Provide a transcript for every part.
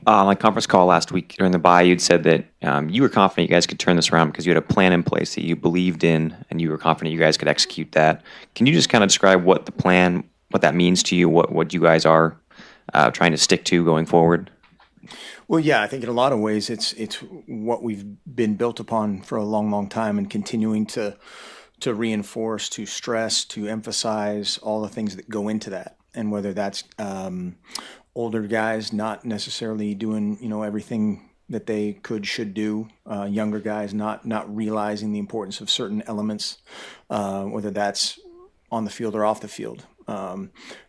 On my conference call last week during the bye, you'd said that you were confident you guys could turn this around because you had a plan in place that you believed in, and you were confident you guys could execute that. Can you just kind of describe what the plan, what that means to you, what you guys are trying to stick to going forward? Well, yeah, I think in a lot of ways it's what we've been built upon for a long, long time, and continuing to reinforce, to stress, to emphasize all the things that go into that, and whether that's older guys not necessarily doing everything that they should do, younger guys not realizing the importance of certain elements, whether that's on the field or off the field,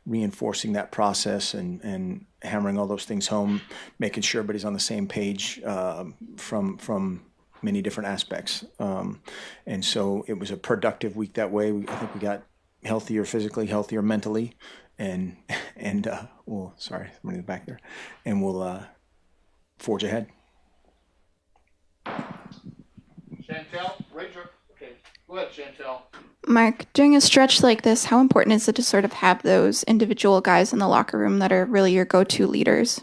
reinforcing that process and hammering all those things home, making sure everybody's on the same page from many different aspects. And so it was a productive week that way. I think we got healthier physically, healthier mentally, and well, sorry, somebody in the back there, and we'll forge ahead. Chantel, Rachel. Okay, go ahead, Chantel. Mark, during a stretch like this, how important is it to sort of have those individual guys in the locker room that are really your go-to leaders?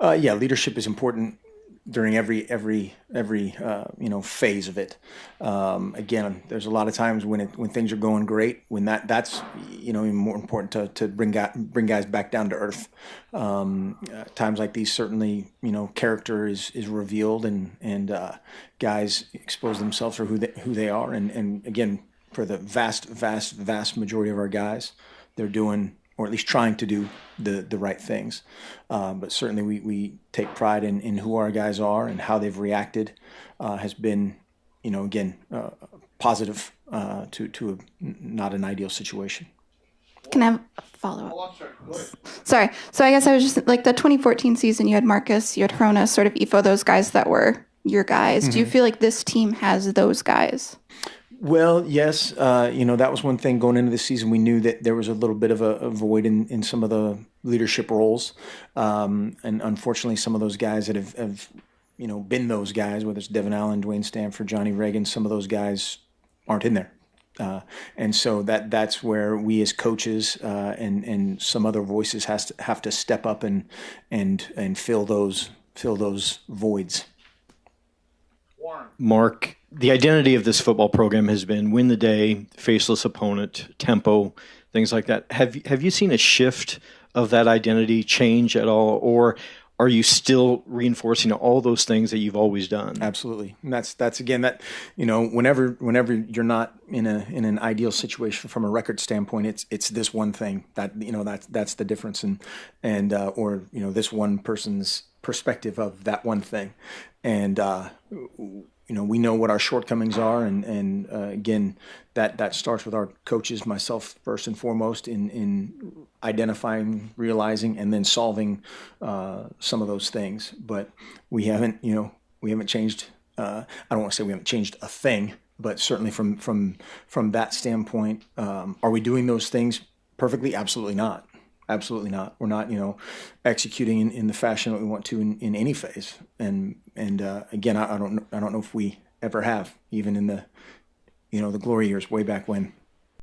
Yeah, leadership is important during every phase of it. Again, there's a lot of times when things are going great, when that's even more important to bring guys back down to earth. Times like these, certainly, character is revealed, and guys expose themselves for who they are, and again, for the vast majority of our guys, they're doing, or at least trying to do, the right things. But certainly we take pride in who our guys are, and how they've reacted has been, again, positive to not an ideal situation. Can I have a follow-up? Oh, I'm sorry. Go ahead. Sorry. So I guess I was just like the 2014 season, you had Marcus, you had Hrona, sort of Ifo, those guys that were your guys. Do you feel like this team has those guys? Well, yes. That was one thing going into the season. We knew that there was a little bit of a void in some of the leadership roles. And unfortunately, some of those guys that have been those guys, whether it's Devin Allen, Dwayne Stanford, Johnny Reagan, some of those guys aren't in there. And so that's where we as coaches and some other voices have to step up and fill those voids. Warren. Mark, the identity of this football program has been win the day, faceless opponent, tempo, things like that. Have you seen a shift of that identity change at all, or are you still reinforcing all those things that you've always done? Absolutely. And that's again, that whenever you're not in an ideal situation from a record standpoint, it's this one thing that's the difference, and or this one person's perspective of that one thing. And we know what our shortcomings are, and again, that starts with our coaches, myself first and foremost, in identifying, realizing, and then solving some of those things. But we haven't changed. I don't want to say we haven't changed a thing, but certainly from that standpoint, are we doing those things perfectly? Absolutely not. Absolutely not. We're not, executing in the fashion that we want to in any phase. And again, I don't know if we ever have, even in the, the glory years way back when.